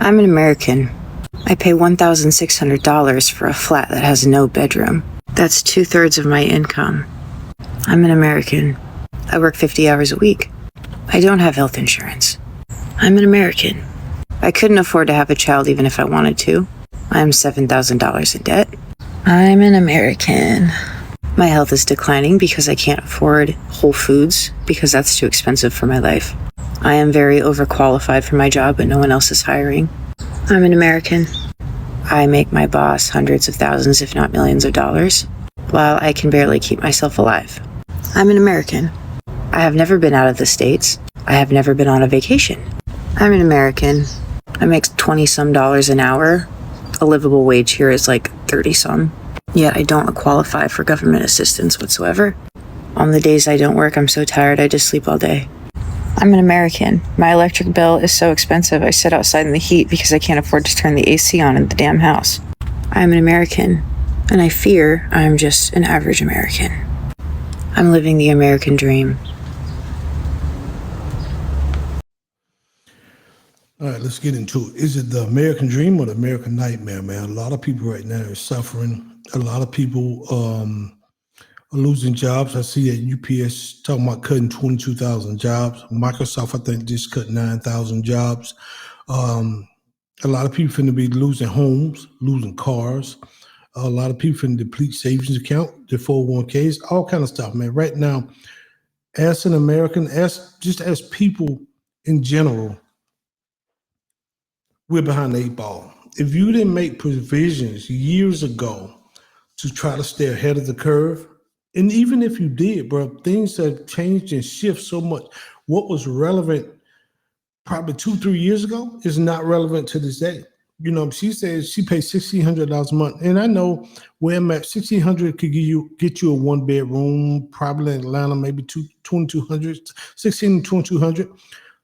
I'm an American. I pay $1,600 for a flat that has no bedroom. That's 2/3 of my income. I'm an American. I work 50 hours a week. I don't have health insurance. I'm an American. I couldn't afford to have a child even if I wanted to. I'm $7,000 in debt. I'm an American. My health is declining because I can't afford Whole Foods because that's too expensive for my life. I am very overqualified for my job, but no one else is hiring. I'm an American. I make my boss hundreds of thousands, if not millions of dollars, while I can barely keep myself alive. I'm an American. I have never been out of the States. I have never been on a vacation. I'm an American. I make $20-some an hour. A livable wage here is like 30-some. Yet I don't qualify for government assistance whatsoever. On the days I don't work, I'm so tired I just sleep all day. I'm an American. My electric bill is so expensive I sit outside in the heat because I can't afford to turn the AC on in the damn house. I'm an American, and I fear I'm just an average American. I'm living the American dream. All right, let's get into it. Is it the American dream or the American nightmare, man? A lot of people right now are suffering. A lot of people are losing jobs. I see that UPS talking about cutting 22,000 jobs. Microsoft, I think, just cut 9,000 jobs. A lot of people finna be losing homes, losing cars. A lot of people finna deplete savings account, their 401ks, all kind of stuff, man. Right now, as an American, as people in general, we're behind the 8 ball. If you didn't make provisions years ago to try to stay ahead of the curve, and even if you did, bro, things have changed and shift so much. What was relevant probably 2-3 years ago is not relevant to this day. You know, she says she pays $1,600 a month, and I know where I'm at. $1,600 could get you a 1-bedroom, probably in Atlanta, maybe 2,200, 16 to 2,200.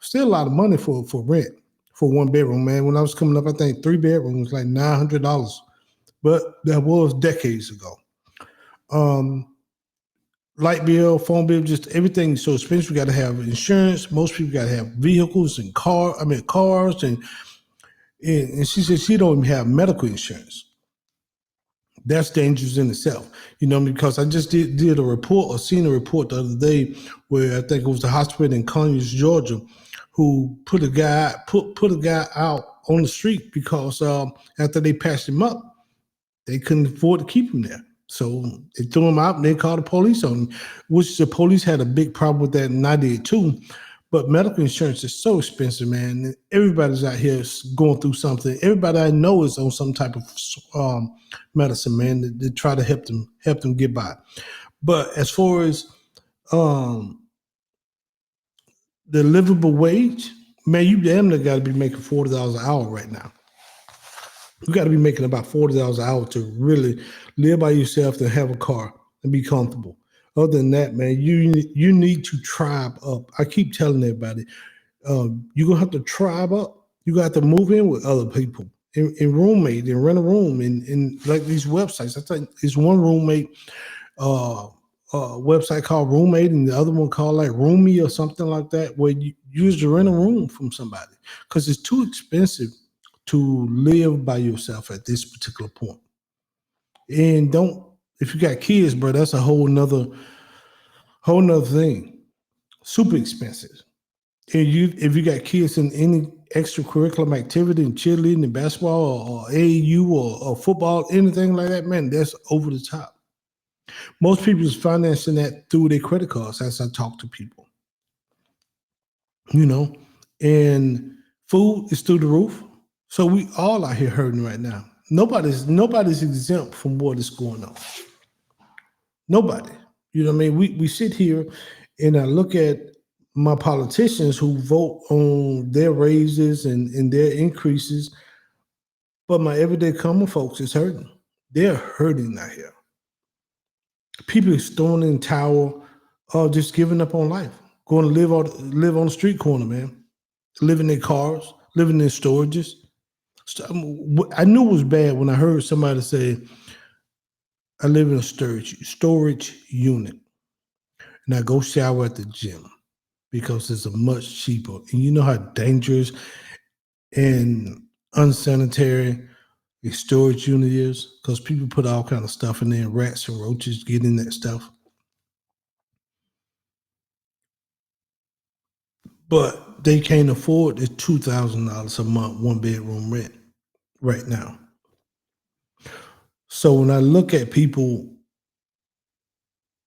Still a lot of money for rent for 1 bedroom, man. When I was coming up, I think 3 bedrooms like $900, but that was decades ago. Light bill, phone bill, just everything so expensive. We got to have insurance. Most people got to have vehicles and cars, and she said she don't even have medical insurance. That's dangerous in itself, you know, because I just did a report or seen a report the other day where I think it was the hospital in Conyers, Georgia, who put a guy out on the street because after they patched him up, they couldn't afford to keep him there. So they threw him out and they called the police on him, which the police had a big problem with that, and I did too. But medical insurance is so expensive, man. Everybody's out here going through something. Everybody I know is on some type of medicine, man, to try to help them get by. But as far as the livable wage, man, you damn near got to be making $40 an hour right now. You got to be making about $40 an hour to really live by yourself, to have a car and be comfortable. Other than that, man, you need to tribe up. I keep telling everybody, you're going to have to tribe up. You got to move in with other people and roommate and rent a room in like these websites. I think it's one roommate website called Roommate and the other one called like Roomie or something like that, where you use to rent a room from somebody because it's too expensive to live by yourself at this particular point. And if you got kids, bro, that's a whole nother thing. Super expensive. And if you got kids in any extracurricular activity, in cheerleading and basketball or AAU or football, anything like that, man, that's over the top. Most people is financing that through their credit cards as I talk to people. You know, and food is through the roof. So we all out here hurting right now. Nobody's exempt from what is going on. Nobody. You know what I mean? We sit here and I look at my politicians who vote on their raises and their increases, but my everyday common folks is hurting. They're hurting out here. People is throwing in the towel or just giving up on life, going to live on the street corner, man. Live in their cars, living in storages. I knew it was bad when I heard somebody say, I live in a storage unit and I go shower at the gym because it's a much cheaper. And you know how dangerous and unsanitary a storage unit is, because people put all kind of stuff in there, rats and roaches get in that stuff. But they can't afford the $2,000 a month, 1-bedroom rent right now. So when I look at people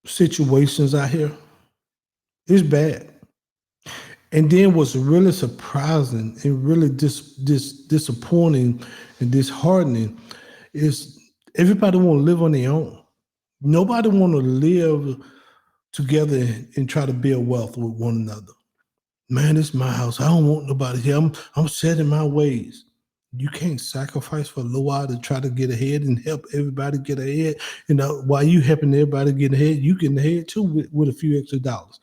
situations out here, it's bad. And then what's really surprising and really disappointing and disheartening is everybody want to live on their own. Nobody want to live together and try to build wealth with one another. Man, it's my house. I don't want nobody here. I'm set in my ways. You can't sacrifice for a little while to try to get ahead and help everybody get ahead. While you helping everybody get ahead, you getting ahead too with a few extra dollars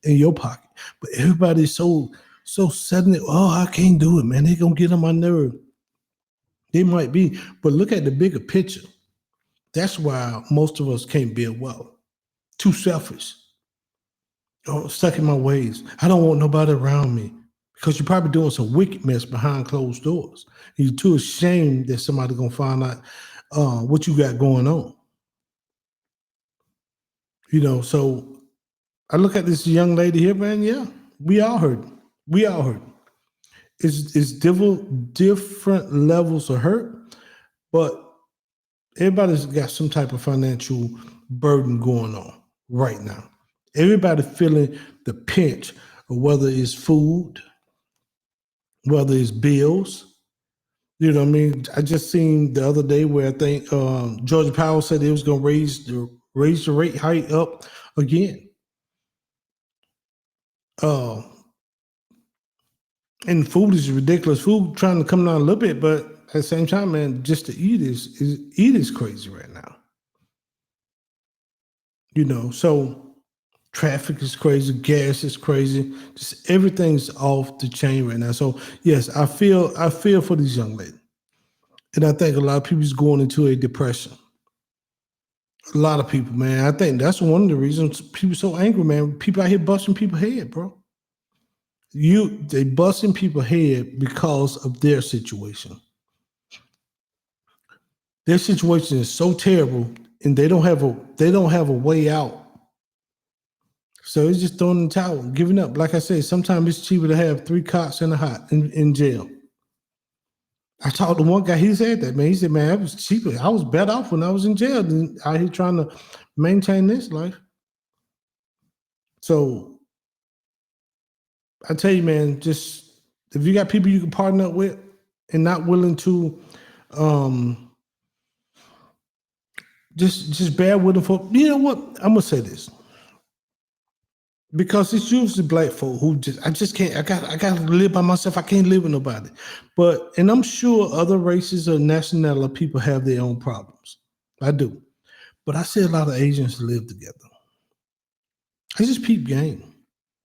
in your pocket. But everybody's so suddenly, oh, I can't do it, man. They're gonna get on my nerve. They might be, but look at the bigger picture. That's why most of us can't build well. Too selfish. Oh, stuck in my ways. I don't want nobody around me. Because you're probably doing some wicked mess behind closed doors. You're too ashamed that somebody's gonna find out what you got going on. So I look at this young lady here, man. Yeah, we all hurt. We all hurt. It's different levels of hurt, but everybody's got some type of financial burden going on right now. Everybody feeling the pinch of whether it's food, whether it's bills. You know what I mean? I just seen the other day where I think Georgia Powell said it was going to raise the rate height up again. And food is ridiculous. Food trying to come down a little bit, but at the same time, man, just to eat is crazy right now. So traffic is crazy, gas is crazy, just everything's off the chain right now. So yes, I feel for these young ladies. And I think a lot of people is going into a depression. A lot of people, man. I think that's one of the reasons people are so angry, man. People out here busting people's head, bro. They busting people's head because of their situation. Their situation is so terrible, and they don't have a way out. So it's just throwing in the towel, giving up. Like I said, sometimes it's cheaper to have 3 cots in jail. I talked to one guy, he said that, man. He said, man, it was cheaper. I was better off when I was in jail than out here trying to maintain this life. So I tell you, man, just if you got people you can partner up with and not willing to just bear with them for, you know what? I'm gonna say this. Because it's usually black folk who I just can't, I gotta live by myself. I can't live with nobody. And I'm sure other races or nationality people have their own problems. I do. But I see a lot of Asians live together. I just peep game.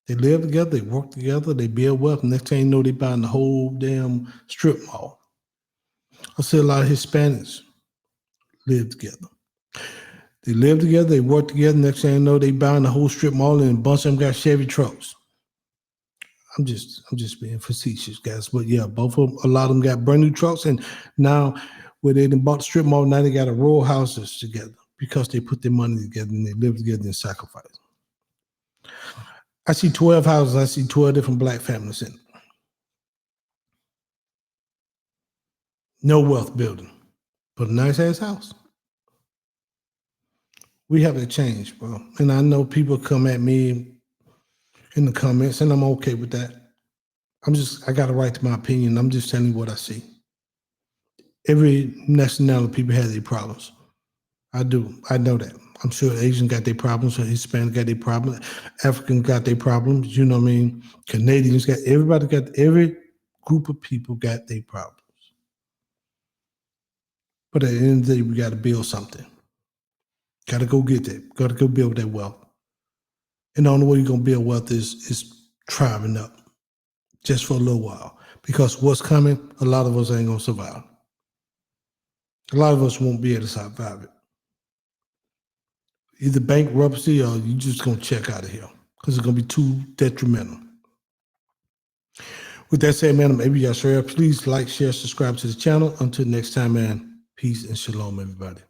They live together, they work together, they build wealth. Next thing you know, they buying the whole damn strip mall. I see a lot of Hispanics live together. They live together, they work together. Next thing you know, they buying the whole strip mall, and a bunch of them got Chevy trucks. I'm just being facetious, guys. But yeah, both of them, a lot of them got brand new trucks, and now where they done bought the strip mall, now they got a row of houses together because they put their money together and they live together and sacrifice. I see 12 houses. I see 12 different black families in it. No wealth building, but a nice ass house. We have to change, bro. And I know people come at me in the comments, and I'm okay with that. I got a right to my opinion. I'm just telling you what I see. Every nationality people have their problems. I do. I know that. I'm sure Asian got their problems, or Hispanic got their problems, African got their problems, you know what I mean? Canadians every group of people got their problems. But at the end of the day, we got to build something. Got to go get that. Got to go build that wealth. And the only way you're going to build wealth is thriving up just for a little while. Because what's coming, a lot of us ain't going to survive. A lot of us won't be able to survive it. Either bankruptcy or you just going to check out of here because it's going to be too detrimental. With that said, man, I'm Abi Yashrea. Please like, share, subscribe to the channel. Until next time, man, peace and shalom, everybody.